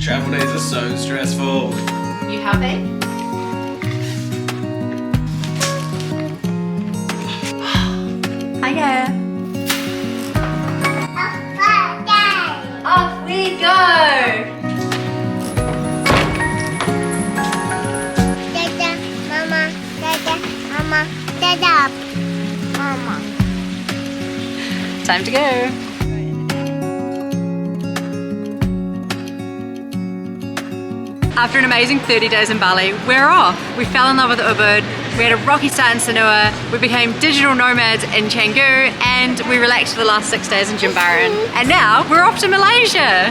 Travel days are so stressful. You happy? Hiya. Off we go. Dada, mama, dada, mama, dada, mama. Time to go. After an amazing 30 days in Bali, we're off. We fell in love with Ubud, we had a rocky start in Sanua, we became digital nomads in Canggu, and we relaxed for the last 6 days in Jimbaran. And now we're off to Malaysia!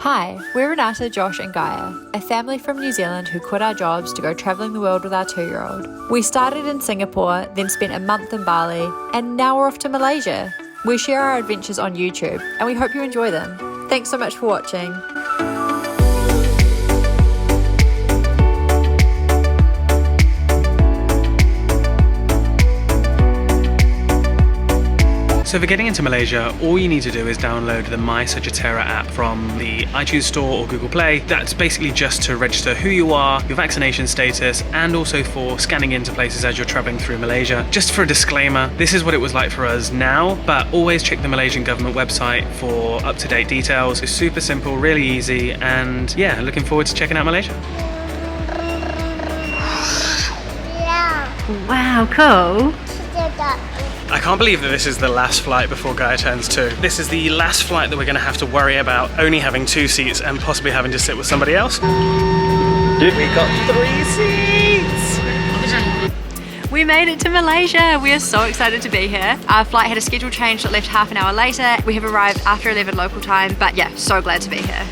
Hi, we're Renata, Josh and Gaia, a family from New Zealand who quit our jobs to go travelling the world with our 2-year-old. We started in Singapore, then spent a month in Bali, and now we're off to Malaysia. We share our adventures on YouTube, and we hope you enjoy them. Thanks so much for watching. So for getting into Malaysia, all you need to do is download the My Sagittara app from the iTunes Store or Google Play. That's basically just to register who you are, your vaccination status, and also for scanning into places as you're traveling through Malaysia. Just for a disclaimer, this is what it was like for us now, but always check the Malaysian government website for up-to-date details. It's super simple, really easy, and yeah, looking forward to checking out Malaysia. Yeah. Wow, cool. Dada. I can't believe that this is the last flight before Gaia turns 2. This is the last flight that we're going to have to worry about only having 2 seats and possibly having to sit with somebody else. Dude, we got 3 seats! We made it to Malaysia. We are so excited to be here. Our flight had a schedule change that left half an hour later. We have arrived after 11 local time, but yeah, so glad to be here.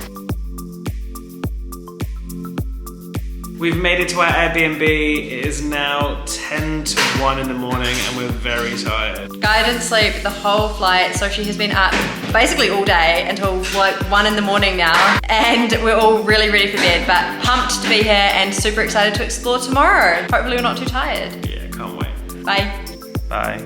We've made it to our Airbnb. It is now 10 to 1 in the morning and we're very tired. Gaia didn't sleep the whole flight, so she has been up basically all day until like 1 in the morning now, and we're all really ready for bed, but pumped to be here and super excited to explore tomorrow. Hopefully we're not too tired. Yeah, can't wait. Bye. Bye.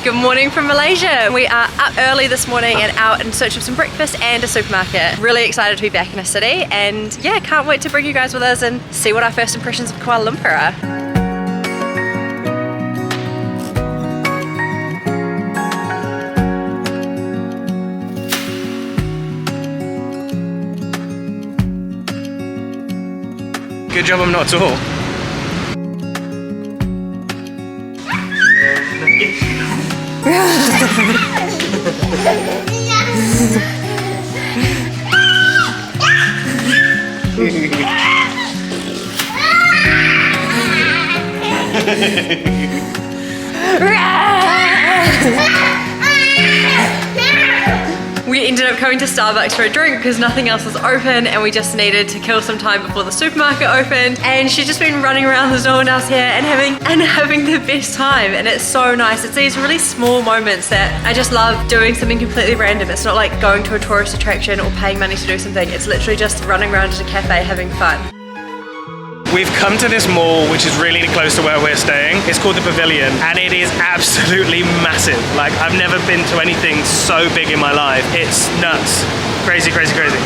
Good morning from Malaysia. We are up early this morning and out in search of some breakfast and a supermarket. Really excited to be back in a city, and yeah, can't wait to bring you guys with us and see what our first impressions of Kuala Lumpur are. Good job I'm not tall. We ended up going to Starbucks for a drink because nothing else was open, and we just needed to kill some time before the supermarket opened. And she's just been running around, there's no one else here, and having the best time. And it's so nice. It's these really small moments that I just love doing something completely random. It's not like going to a tourist attraction or paying money to do something. It's literally just running around at a cafe having fun. We've come to this mall, which is really close to where we're staying. It's called the Pavilion, and it is absolutely massive. Like, I've never been to anything so big in my life. It's nuts. Crazy, crazy, crazy.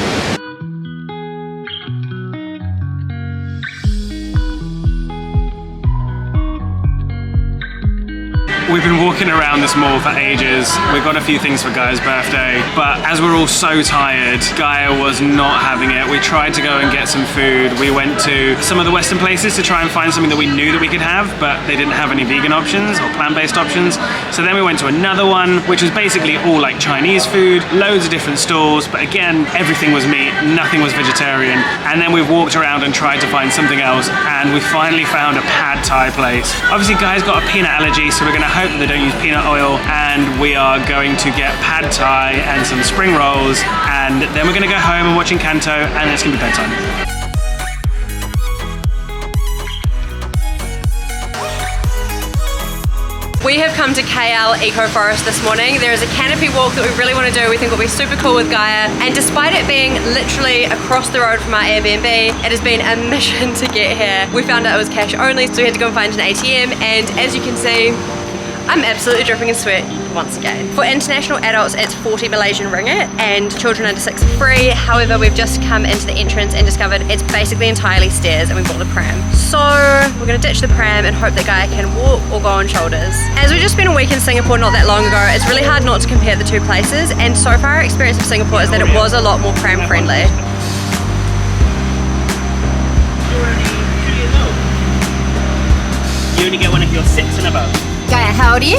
We've been walking around this mall for ages. We've got a few things for Gaia's birthday, but as we're all so tired, Gaia was not having it. We tried to go and get some food. We went to some of the Western places to try and find something that we knew that we could have, but they didn't have any vegan options or plant-based options. So then we went to another one, which was basically all like Chinese food, loads of different stalls, but again, everything was meat, nothing was vegetarian. And then we've walked around and tried to find something else, and we finally found a pad Thai place. Obviously, Gaia's got a peanut allergy, so we're gonna hope that they don't use peanut oil, and we are going to get pad Thai and some spring rolls, and then we're gonna go home and watch Encanto, and it's gonna be bedtime. We have come to KL Eco Forest this morning. There is a canopy walk that we really want to do. We think will be super cool with Gaia. And despite it being literally across the road from our Airbnb, it has been a mission to get here. We found out it was cash only, so we had to go and find an ATM. And as you can see, I'm absolutely dripping in sweat once again. For international adults, it's 40 Malaysian ringgit, and children under 6 are free. However, we've just come into the entrance and discovered it's basically entirely stairs, and we bought the pram. So we're gonna ditch the pram and hope that Gaia can walk or go on shoulders. As we've just spent a week in Singapore not that long ago, it's really hard not to compare the two places, and so far our experience of Singapore is that it was a lot more pram friendly. You only get one if you're 6 and above. Gaia, how old are you?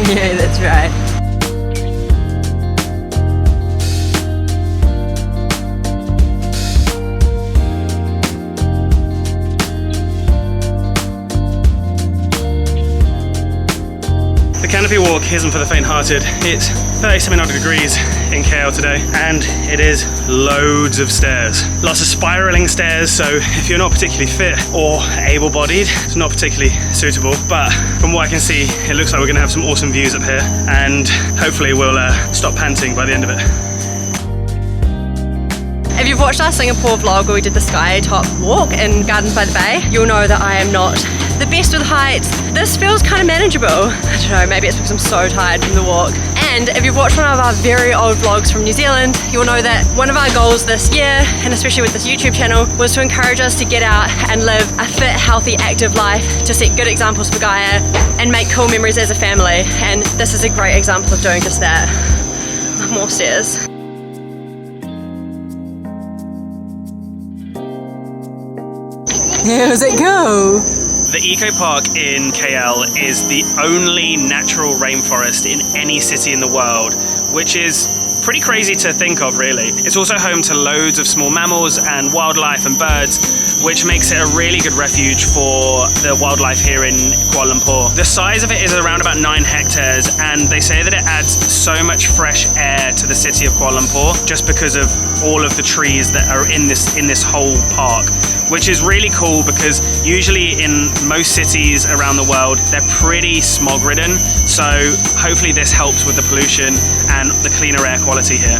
Yeah, that's right. The canopy walk isn't for the faint-hearted. It's 37 odd degrees in KL today, and it is loads of stairs. Lots of spiraling stairs, so if you're not particularly fit or able-bodied, it's not particularly suitable. But from what I can see, it looks like we're gonna have some awesome views up here, and hopefully we'll stop panting by the end of it. If you've watched our Singapore vlog where we did the sky top walk in Gardens by the Bay, you'll know that I am not the best with heights. This feels kind of manageable. I don't know, maybe it's because I'm so tired from the walk. And if you've watched one of our very old vlogs from New Zealand, you'll know that one of our goals this year, and especially with this YouTube channel, was to encourage us to get out and live a fit, healthy, active life, to set good examples for Gaia and make cool memories as a family. And this is a great example of doing just that. More stairs. How does it go? The Eco Park in KL is the only natural rainforest in any city in the world, which is pretty crazy to think of, really. It's also home to loads of small mammals and wildlife and birds, which makes it a really good refuge for the wildlife here in Kuala Lumpur. The size of it is around about 9 hectares, and they say that it adds so much fresh air to the city of Kuala Lumpur just because of all of the trees that are in this whole park, which is really cool because usually in most cities around the world, they're pretty smog ridden. So hopefully this helps with the pollution and the cleaner air quality here.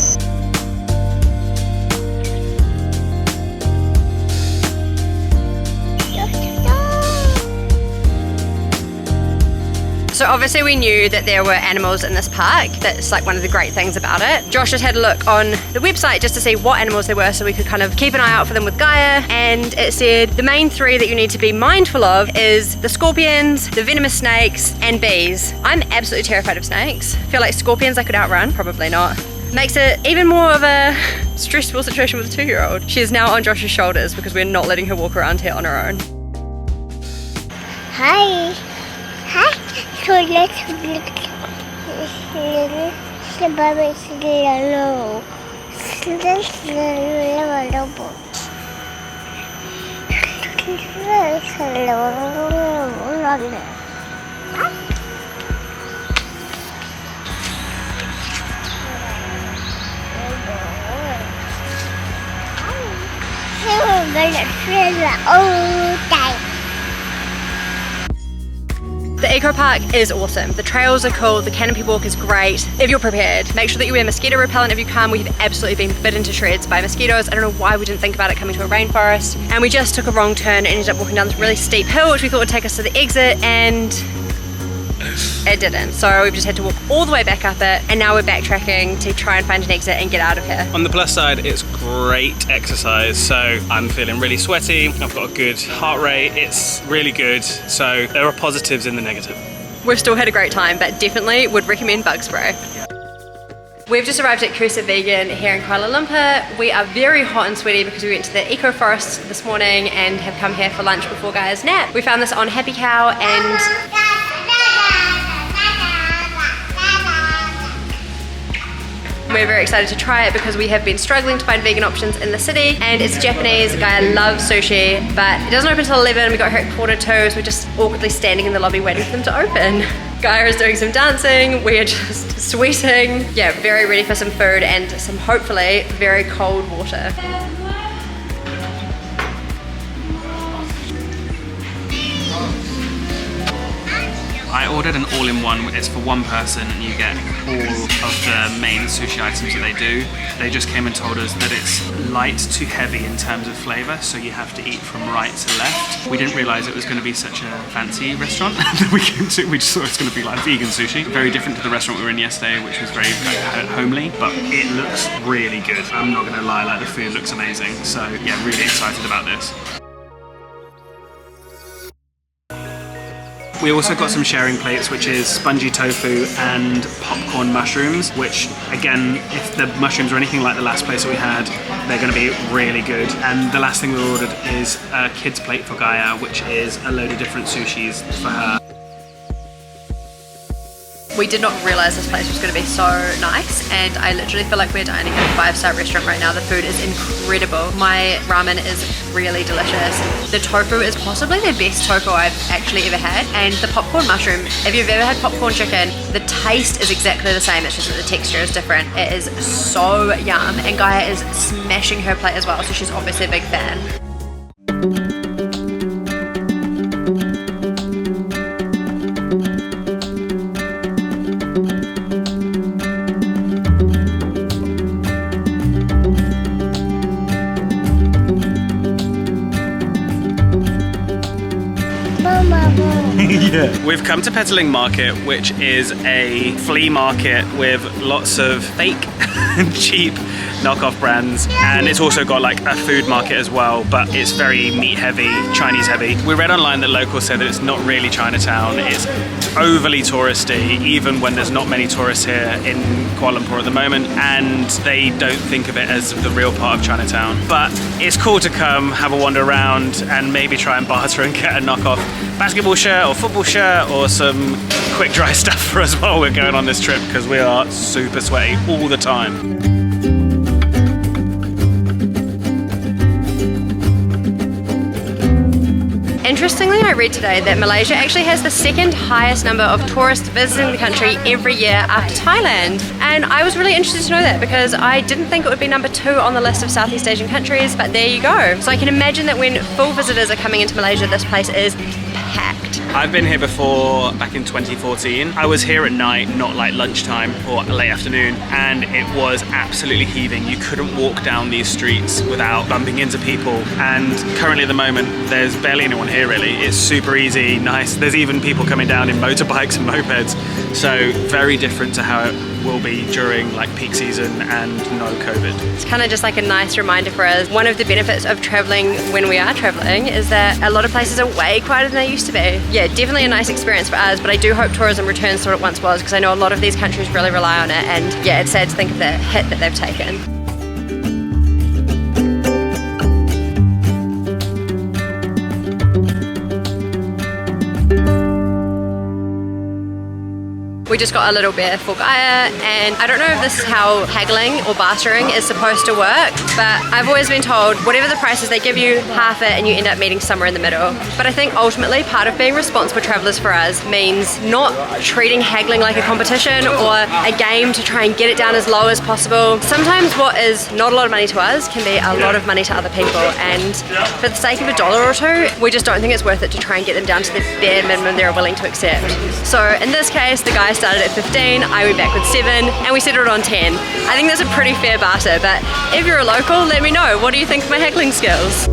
So obviously we knew that there were animals in this park. That's like one of the great things about it. Josh just had a look on the website just to see what animals there were so we could kind of keep an eye out for them with Gaia. And it said the main 3 that you need to be mindful of is the scorpions, the venomous snakes, and bees. I'm absolutely terrified of snakes. I feel like scorpions I could outrun, probably not. Makes it even more of a stressful situation with a 2-year-old. She is now on Josh's shoulders because we're not letting her walk around here on her own. Hi. Hi. So let's The eco park is awesome. The trails are cool, the canopy walk is great. If you're prepared, make sure that you wear mosquito repellent if you can. We have absolutely been bitten to shreds by mosquitoes. I don't know why we didn't think about it coming to a rainforest. And we just took a wrong turn and ended up walking down this really steep hill, which we thought would take us to the exit, and it didn't. So we've just had to walk all the way back up it, and now we're backtracking to try and find an exit and get out of here. On the plus side, it's great exercise. So I'm feeling really sweaty. I've got a good heart rate. It's really good. So there are positives in the negative. We've still had a great time, but definitely would recommend bug spray. We've just arrived at Crua Vegan here in Kuala Lumpur. We are very hot and sweaty because we went to the eco forest this morning and have come here for lunch before Gaia's nap. We found this on Happy Cow, and we're very excited to try it because we have been struggling to find vegan options in the city, and it's Japanese. Gaia loves sushi, but it doesn't open until 11. We got here at 1:45, so we're just awkwardly standing in the lobby waiting for them to open. Gaia is doing some dancing, we are just sweating. Yeah, very ready for some food and some hopefully very cold water. I ordered an all-in-one. It's for one person and you get all of the main sushi items that they do. They just came and told us that it's light to heavy in terms of flavor, so you have to eat from right to left. We didn't realize it was going to be such a fancy restaurant that we came to. We just thought it was going to be like vegan sushi. Very different to the restaurant we were in yesterday, which was very homely, but it looks really good. I'm not going to lie, like the food looks amazing. So yeah, really excited about this. We also got some sharing plates, which is spongy tofu and popcorn mushrooms, which again, if the mushrooms are anything like the last place that we had, they're going to be really good. And the last thing we ordered is a kid's plate for Gaia, which is a load of different sushis for her. We did not realize this place was going to be so nice, and I literally feel like we're dining in a 5-star restaurant right now. The food is incredible. My ramen is really delicious. The tofu is possibly the best tofu I've actually ever had, and the popcorn mushroom, if you've ever had popcorn chicken, the taste is exactly the same, it's just that the texture is different. It is so yum, and Gaia is smashing her plate as well, so she's obviously a big fan. Yeah. We've come to Petaling Market, which is a flea market with lots of fake and cheap knockoff brands, and it's also got like a food market as well, but it's very meat heavy, Chinese heavy. We read online that locals say that it's not really Chinatown, it's overly touristy, even when there's not many tourists here in Kuala Lumpur at the moment, and they don't think of it as the real part of Chinatown. But it's cool to come, have a wander around, and maybe try and barter and get a knockoff basketball shirt or football shirt or some quick dry stuff for us while we're going on this trip, because we are super sweaty all the time. Interestingly, I read today that Malaysia actually has the second highest number of tourists visiting the country every year after Thailand. And I was really interested to know that because I didn't think it would be number 2 on the list of Southeast Asian countries, but there you go. So I can imagine that when full visitors are coming into Malaysia, this place is packed. I've been here before, back in 2014. I was here at night, not like lunchtime or late afternoon, and it was absolutely heaving. You couldn't walk down these streets without bumping into people. And currently at the moment, there's barely anyone here really. It's super easy, nice. There's even people coming down in motorbikes and mopeds. So very different to how it will be during like peak season and no COVID. It's kind of just like a nice reminder for us. One of the benefits of traveling when we are traveling is that a lot of places are way quieter than they used to be. Yeah, definitely a nice experience for us, but I do hope tourism returns to what it once was, because I know a lot of these countries really rely on it, and yeah, it's sad to think of the hit that they've taken. We just got a little beer for Gaia, and I don't know if this is how haggling or bartering is supposed to work, but I've always been told whatever the price is, they give you half it and you end up meeting somewhere in the middle. But I think ultimately part of being responsible travelers for us means not treating haggling like a competition or a game to try and get it down as low as possible. Sometimes what is not a lot of money to us can be a lot of money to other people, and for the sake of $1 or $2, we just don't think it's worth it to try and get them down to the bare minimum they're willing to accept. So in this case, the guy started at 15, I went back with 7, and we settled on 10. I think that's a pretty fair barter, but if you're a local, let me know. What do you think of my haggling skills?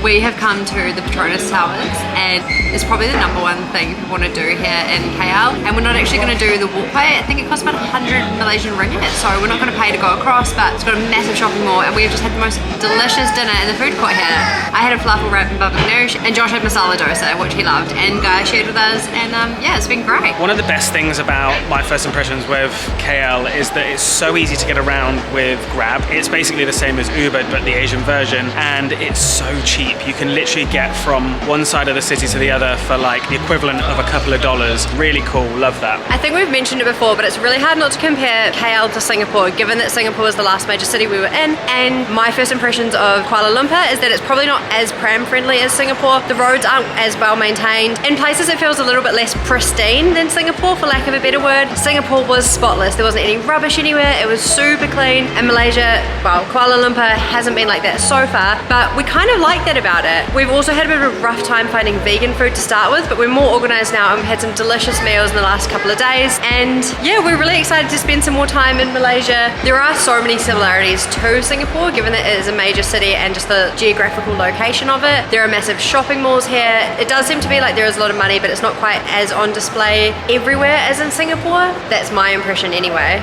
We have come to the Petronas Towers, and it's probably the #1 thing people want to do here in KL. And we're not actually going to do the walkway. I think it costs about 100 Malaysian ringgit, so we're not going to pay to go across, but it's got a massive shopping mall, and we've just had the most delicious dinner in the food court here. I had a falafel wrap and baba ganoush, and Josh had masala dosa, which he loved, and Guy shared with us, and yeah, it's been great. One of the best things about my first impressions with KL is that it's so easy to get around with Grab. It's basically the same as Uber, but the Asian version, and it's so cheap. cheap. You can literally get from one side of the city to the other for like the equivalent of a couple of dollars. Really cool, love that. I think we've mentioned it before, but it's really hard not to compare KL to Singapore, given that Singapore was the last major city we were in. And my first impressions of Kuala Lumpur is that it's probably not as pram friendly as Singapore. The roads aren't as well maintained. In places it feels a little bit less pristine than Singapore, for lack of a better word. Singapore was spotless. There wasn't any rubbish anywhere. It was super clean. And Malaysia, well, Kuala Lumpur hasn't been like that so far, but we kind of like that about it. We've also had a bit of a rough time finding vegan food to start with, but we're more organized now and we've had some delicious meals in the last couple of days. And yeah, we're really excited to spend some more time in Malaysia. There are so many similarities to Singapore, given that it is a major city and just the geographical location of it. There are massive shopping malls here. It does seem to be like there is a lot of money, but it's not quite as on display everywhere as in Singapore. That's my impression anyway.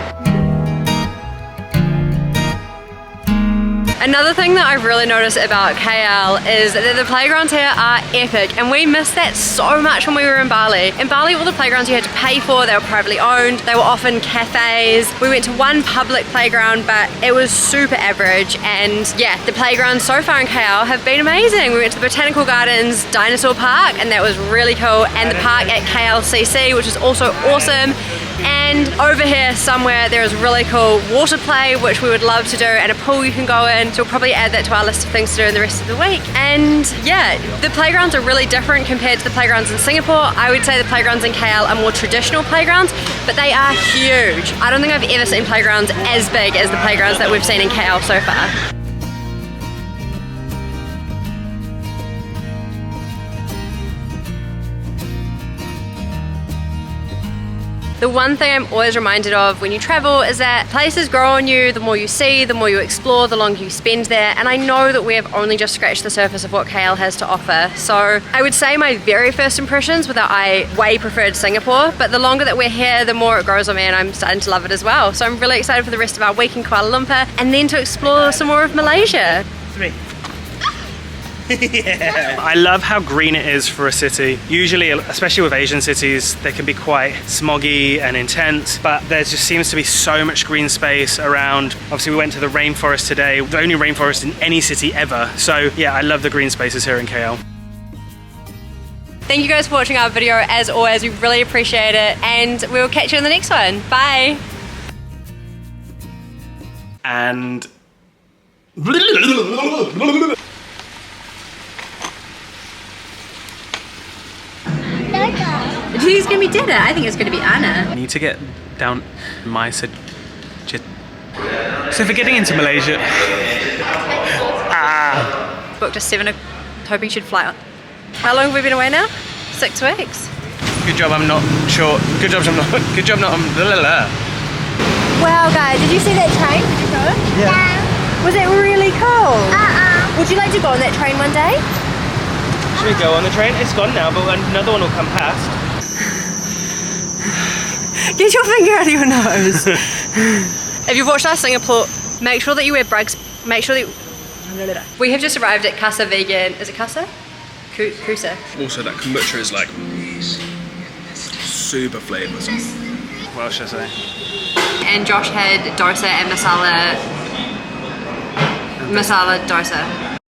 Another thing that I've really noticed about KL is that the playgrounds here are epic, and we missed that so much when we were in Bali. In Bali, all the playgrounds you had to pay for, they were privately owned, they were often cafes. We went to one public playground, but it was super average, and yeah, the playgrounds so far in KL have been amazing. We went to the Botanical Gardens Dinosaur Park, and that was really cool, and the park at KLCC, which is also awesome. And over here somewhere there is really cool water play, which we would love to do, and a pool you can go in. So we'll probably add that to our list of things to do in the rest of the week. And yeah, the playgrounds are really different compared to the playgrounds in Singapore. I would say the playgrounds in KL are more traditional playgrounds, but they are huge. I don't think I've ever seen playgrounds as big as the playgrounds that we've seen in KL so far. The one thing I'm always reminded of when you travel is that places grow on you. The more you see, the more you explore, the longer you spend there. And I know that we have only just scratched the surface of what KL has to offer. So I would say my very first impressions were that I way preferred Singapore, but the longer that we're here, the more it grows on me, and I'm starting to love it as well. So I'm really excited for the rest of our week in Kuala Lumpur, and then to explore some more of Malaysia. Yeah. I love how green it is for a city. Usually, especially with Asian cities, they can be quite smoggy and intense, but there just seems to be so much green space around. Obviously, we went to the rainforest today, the only rainforest in any city ever. So yeah, I love the green spaces here in KL. Thank you guys for watching our video. As always, we really appreciate it, and we will catch you in the next one. Bye. And Do you think it's gonna be dinner? I think it's gonna be Anna. I need to get down my So for getting into Malaysia, Booked a 7, hoping she'd fly out. How long have we been away now? 6 weeks. good job I'm not short. Good job I'm not. Good job not. Wow, guys, did you see that train? Did you go? Yeah. Was it really cool? Would you like to go on that train one day? Should we go on the train? It's gone now, but another one will come past. Get your finger out of your nose. If you've watched our Singapore, make sure that you wear Bruggs. Make sure that we have just arrived at Crua Vegan. Is it Casa? Kusa. Also, that kombucha is like super flavourless. What else should I say? And Josh had dosa and masala dosa.